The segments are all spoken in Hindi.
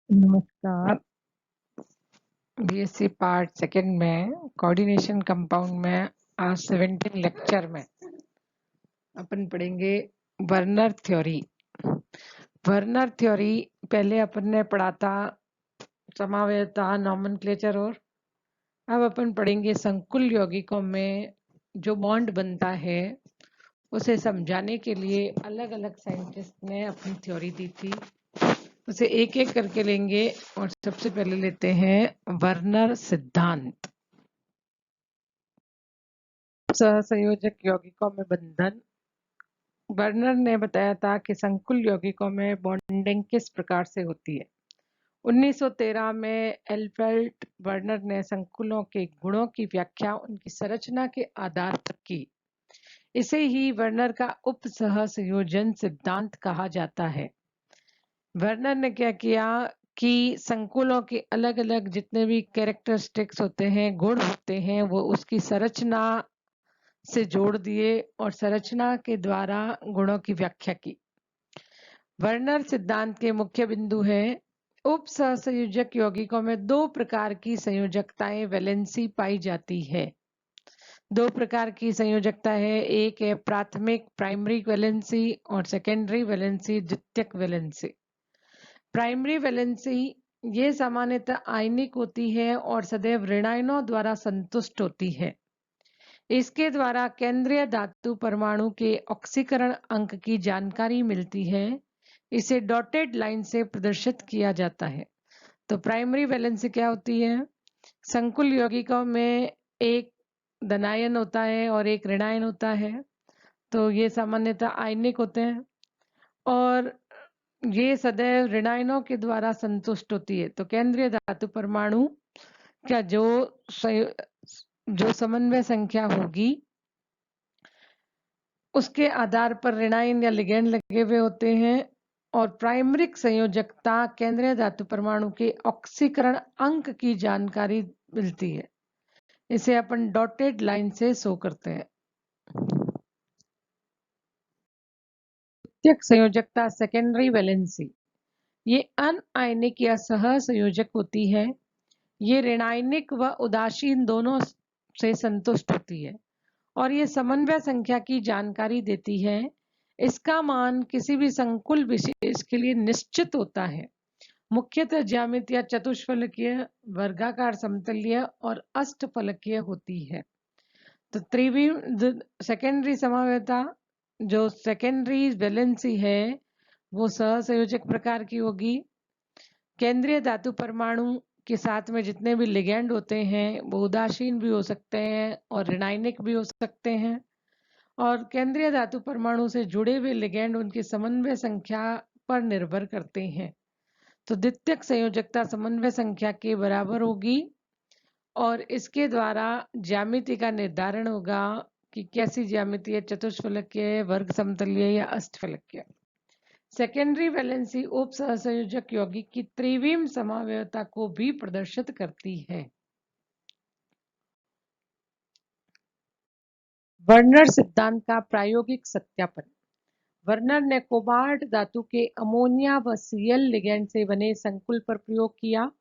नमस्कार। बीएससी पार्ट सेकंड में कोऑर्डिनेशन कंपाउंड में आज 17 लेक्चर में अपन पढ़ेंगे वर्नर थ्योरी। वर्नर थ्योरी पहले अपन ने पढ़ा था समावयवता, नॉमेनक्लेचर, और अब अपन पढ़ेंगे संकुल यौगिकों में जो बॉन्ड बनता है उसे समझाने के लिए अलग अलग साइंटिस्ट ने अपनी थ्योरी दी थी। उसे एक एक करके लेंगे और सबसे पहले लेते हैं वर्नर सिद्धांत। सहसंयोजक यौगिकों में बंधन। वर्नर ने बताया था कि संकुल यौगिकों में बॉन्डिंग किस प्रकार से होती है। 1913 में एल्बर्ट वर्नर ने संकुलों के गुणों की व्याख्या उनकी संरचना के आधार पर की। इसे ही वर्नर का उप सहसंयोजन सिद्धांत कहा जाता है। वर्नर ने क्या किया कि संकुलों के अलग अलग जितने भी कैरेक्टरिस्टिक्स होते हैं, गुण होते हैं, वो उसकी संरचना से जोड़ दिए और संरचना के द्वारा गुणों की व्याख्या की। वर्नर सिद्धांत के मुख्य बिंदु है उप सहसंयोजक यौगिकों में दो प्रकार की संयोजकताएं वैलेंसी पाई जाती है। दो प्रकार की संयोजकता है, एक है प्राथमिक प्राइमरी वैलेंसी और सेकेंडरी वैलेंसी द्वितीयक वैलेंसी। प्राइमरी वैलेंसी ये सामान्यतः आयनिक होती है और सदैव ऋणायनों द्वारा संतुष्ट होती है। इसके द्वारा केंद्रीय धातु परमाणु के ऑक्सीकरण अंक की जानकारी मिलती है। इसे डॉटेड लाइन से प्रदर्शित किया जाता है। तो प्राइमरी वैलेंसी क्या होती है? संकुल यौगिकों में एक धनायन होता है और एक ऋणायन होता है। तो ये सामान्यतः आयनिक होते हैं और ये सदैव ऋणायनों के द्वारा संतुष्ट होती है। तो केंद्रीय धातु परमाणु का जो समन्वय संख्या होगी उसके आधार पर ऋणायन या लिगैंड लगे हुए होते हैं और प्राइमरिक संयोजकता केंद्रीय धातु परमाणु के ऑक्सीकरण अंक की जानकारी मिलती है। इसे अपन डॉटेड लाइन से शो करते हैं। द्वितीयक संयोजकता सेकेंडरी वैलेंसी, ये अनआयनिक या सह संयोजक होती है। ये ऋणायनिक व उदासीन दोनों से संतुष्ट होती है और ये समन्वय संख्या की जानकारी देती है। इसका मान किसी भी संकुल विशेष के लिए निश्चित होता है। मुख्यतः ज्यामितीय चतुष्फलकीय, वर्गाकार समतलीय और अष्टफलकीय होती है। तो त्रिविम सेकेंडरी समावयवता, जो सेकेंडरी वैलेंसी है वो सहसंयोजक प्रकार की होगी। केंद्रीय धातु परमाणु के साथ में जितने भी लिगैंड होते हैं वो उदासीन भी हो सकते हैं और ऋणायनिक भी हो सकते हैं और केंद्रीय धातु परमाणु से जुड़े हुए लिगैंड उनकी समन्वय संख्या पर निर्भर करते हैं। तो द्वितीयक संयोजकता समन्वय संख्या के बराबर होगी और इसके द्वारा ज्यामिति का निर्धारण होगा कि कैसी ज्यामिति है, चतुष्फलकीय, वर्ग समतलीय या अष्टफलकीय। सेकेंडरी वैलेंसी उप सहसंयोजक यौगिक की त्रिविम समावयवता को भी प्रदर्शित करती है। वर्नर सिद्धांत का प्रायोगिक सत्यापन। वर्नर ने कोबाल्ट धातु के अमोनिया व Cl लिगैंड से बने संकुल पर प्रयोग किया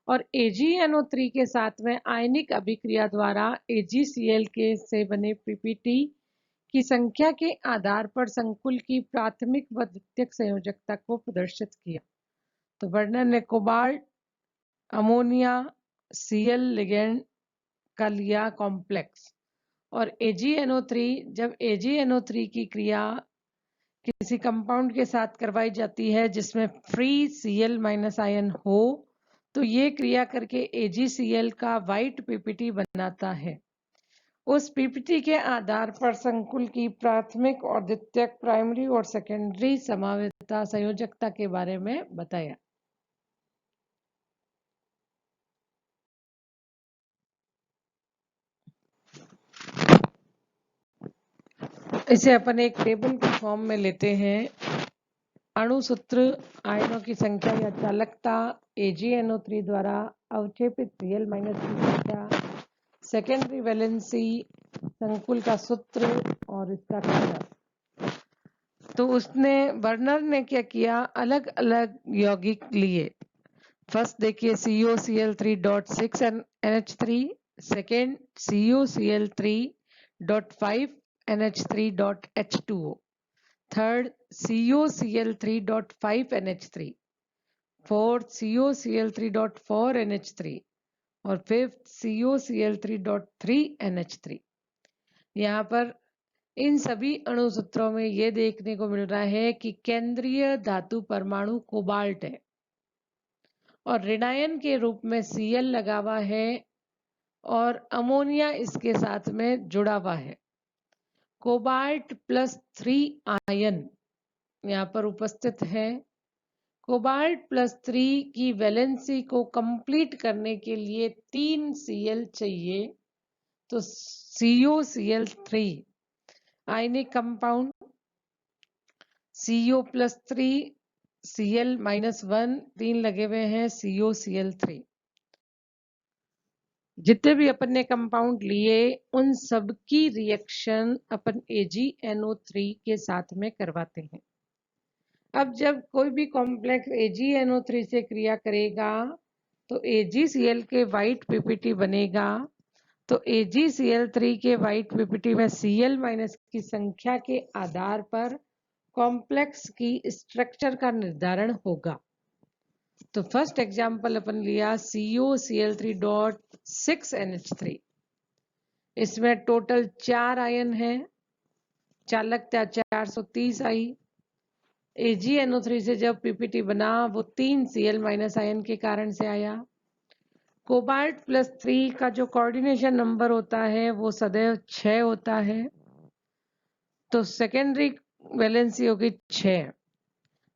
और AgNO3 के साथ में आयनिक अभिक्रिया द्वारा AgCl के से बने पीपीटी की संख्या के आधार पर संकुल की प्राथमिक व द्वितीयक संयोजकता को प्रदर्शित किया। तो वर्नर ने कोबाल्ट अमोनिया Cl लिगैंड का लिया कॉम्प्लेक्स और AgNO3, जब AgNO3 की क्रिया किसी कंपाउंड के साथ करवाई जाती है जिसमें फ्री Cl- आयन हो तो ये क्रिया करके AgCl का व्हाइट पीपीटी बनाता है। उस पीपीटी के आधार पर संकुल की प्राथमिक और द्वितीयक, प्राइमरी और सेकेंडरी समावयवता संयोजकता के बारे में बताया। इसे अपन एक टेबल के फॉर्म में लेते हैं। अणुसूत्र, आयनों की संख्या या चालकता, AgNO3 द्वारा अवक्षेपित Cl- की संख्या, सेकेंडरी वैलेंसी, संकुल का सूत्र और इसका कार्य। तो उसने वर्नर ने क्या किया, अलग अलग यौगिक लिए फर्स्ट देखिए CuCl3.6 NH3, second CuCl3.5 NH3.H2O, third CuCl3.5 NH3, fourth CuCl3.4 NH3 और फिफ्थ CuCl3.3 NH3। यहाँ पर इन सभी अणु सूत्रों में ये देखने को मिल रहा है कि केंद्रीय धातु परमाणु कोबाल्ट है और ऋणायन के रूप में Cl लगा हुआ है और अमोनिया इसके साथ में जुड़ा हुआ है। कोबाल्ट +3 आयन यहाँ पर उपस्थित है। कोबाल्ट +3 की वैलेंसी को कंप्लीट करने के लिए 3 Cl चाहिए, तो CuCl3 ionic compound CO+3 Cl-1 3 लगे हुए हैं CuCl3। जितने भी अपन ने कंपाउंड लिए उन सब की रिएक्शन अपन AgNO3 के साथ में करवाते हैं। अब जब कोई भी कॉम्प्लेक्स AgNO3 से क्रिया करेगा तो AgCl के व्हाइट पीपीटी बनेगा, तो AgCl3 के व्हाइट पीपीटी में Cl- की संख्या के आधार पर कॉम्प्लेक्स की स्ट्रक्चर का निर्धारण होगा। तो फर्स्ट एग्जांपल अपन लिया CuCl3.6 NH3, इसमें टोटल 4 आयन है, चालकता 430 आई। AgNO3 से जब पीपीटी बना वो 3 Cl- आयन के कारण से आया। कोबाल्ट +3 का जो कोऑर्डिनेशन नंबर होता है वो सदैव 6 होता है, तो सेकेंडरी वैलेंसी होगी 6,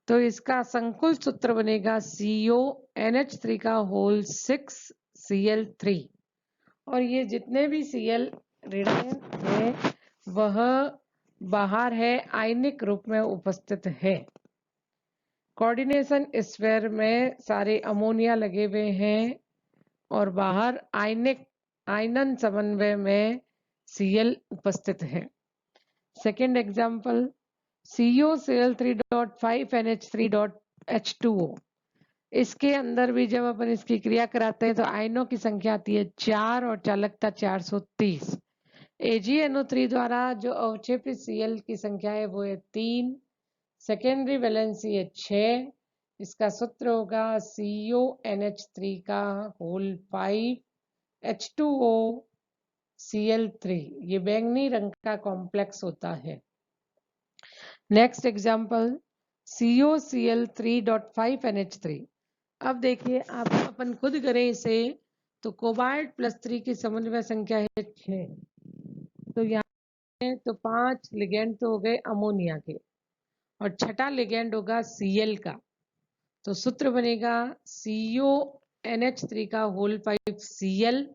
तो इसका संकुल सूत्र बनेगा CONH3 का होल 6 Cl3 और ये जितने भी Cl ऋणायन है वह बाहर है, आयनिक रूप में उपस्थित है। कोऑर्डिनेशन स्फीयर में सारे अमोनिया लगे हुए हैं और बाहर आयनन समन्वय में Cl उपस्थित है। सेकेंड एग्जाम्पल CuCl3.5 NH3.H2O, इसके अंदर भी जब अपन इसकी क्रिया कराते हैं तो आयनों की संख्या आती है 4 और चालकता 430। AgNO3 द्वारा जो अवक्षेपित Cl की संख्या है वो है 3, सेकेंडरी वैलेंसी है 6, इसका सूत्र होगा CONH3 का होल 5 H2O Cl3, ये बैंगनी रंग का कॉम्प्लेक्स होता है। Next example CuCl3.5 NH3। अब देखिए आप अपन खुद करें इसे तो कोबाल्ट +3 की समन्वय संख्या है 6, तो यहाँ तो 5 लिगेंड तो हो गए अमोनिया के और छठा लिगेंड होगा Cl का, तो सूत्र बनेगा CONH3 का होल 5 Cl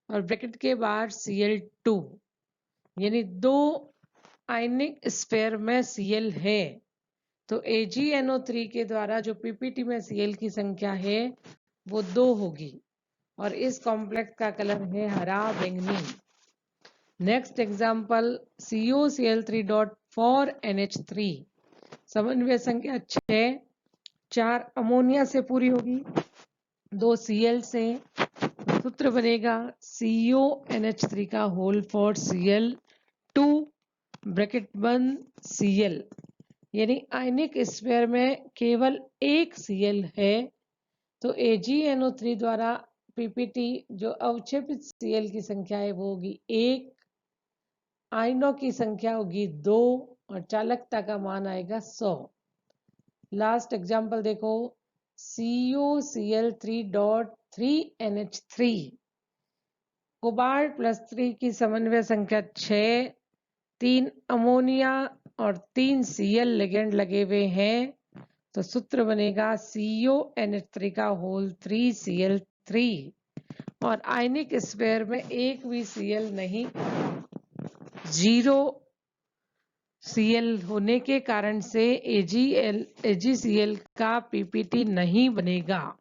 और ब्रैकेट के बाहर Cl2, यानी 2 आयनिक स्फीयर में Cl है, तो AgNO3 के द्वारा जो पीपीटी में Cl की संख्या है वो 2 होगी और इस कॉम्प्लेक्स का कलर है हरा बैंगनी। नेक्स्ट एग्जांपल CuCl3.4 NH3, समन्वय संख्या 6, 4 अमोनिया से पूरी होगी, 2 Cl से, सूत्र बनेगा CONH3 का होल 4 Cl2 ब्रैकेट बंद Cl, यानी आयनिक स्फीयर में केवल एक Cl है, तो AgNO3 द्वारा पीपीटी जो अवक्षेपित Cl की संख्या है वो होगी 1, आयनों की संख्या होगी 2 और चालकता का मान आएगा 100। लास्ट एग्जांपल देखो CuCl3.3 NH3, कोबाल्ट +3 की समन्वय संख्या 6, 3 अमोनिया और 3 Cl लिगेंड लगे हुए हैं, तो सूत्र बनेगा CONH3 का होल 3 Cl3 और आयनिक स्फीयर में एक भी Cl नहीं, 0 Cl होने के कारण से AgCl का पीपीटी नहीं बनेगा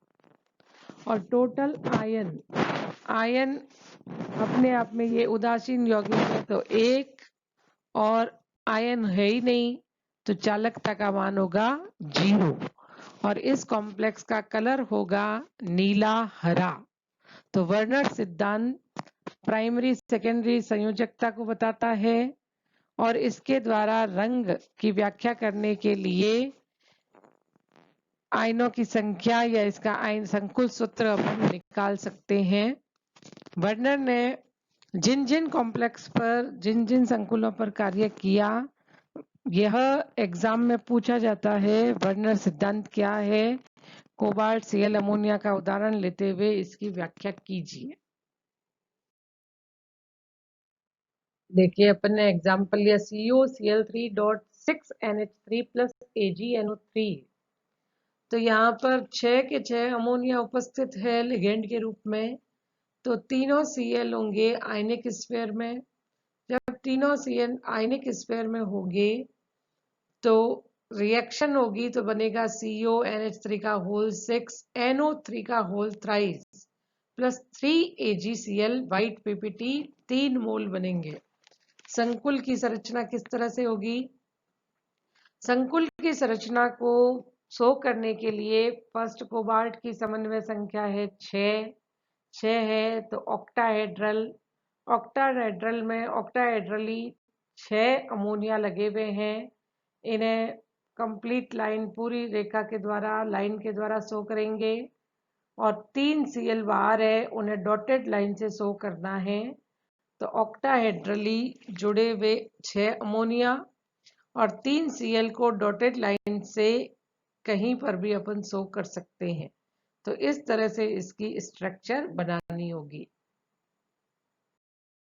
और टोटल आयन अपने आप में ये उदासीन यौगिक है, तो 1 और आयन है ही नहीं, तो चालकता का मान होगा 0 और इस कॉम्प्लेक्स का कलर होगा नीला हरा। तो वर्नर सिद्धांत प्राइमरी सेकेंडरी संयोजकता को बताता है और इसके द्वारा रंग की व्याख्या करने के लिए आयनों की संख्या या इसका आयन संकुल सूत्र अपन निकाल सकते हैं। वर्नर ने जिन जिन कॉम्प्लेक्स पर जिन जिन संकुलों पर कार्य किया, यह एग्जाम में पूछा जाता है। वर्नर सिद्धांत क्या है, कोबाल्ट Cl अमोनिया का उदाहरण लेते हुए इसकी व्याख्या कीजिए। देखिए अपन ने एग्जाम्पल लिया CuCl3.6NH3 प्लस AgNO3। तो यहाँ पर 6 के 6 अमोनिया उपस्थित है लिगेंड के रूप में। तो तीनों Cl होंगे आयनिक स्फीयर में। जब तीनों Cl आयनिक स्फीयर में होंगे तो रिएक्शन होगी तो बनेगा CONH3 का होल 6 NO3 का whole thrice plus 3 AgCl white PPT 3 mole बनेंगे। संकुल की संरचना किस तरह से होगी? संकुल की संरचना को शो करने के लिए फर्स्ट कोबाल्ट की समन्वय संख्या है 6 है तो ऑक्टाहेड्रल। ऑक्टाहेड्रल में ऑक्टाहेड्रली 6 अमोनिया लगे हुए हैं। इन्हें कंप्लीट लाइन पूरी रेखा के द्वारा लाइन के द्वारा शो करेंगे और 3 Cl बाहर है उन्हें डॉटेड लाइन से शो करना है। तो ऑक्टाहेड्रली जुड़े हुए 6 अमोनिया और 3 Cl को डॉटेड लाइन से कहीं पर भी अपन शो कर सकते हैं। तो इस तरह से इसकी स्ट्रक्चर बनानी होगी।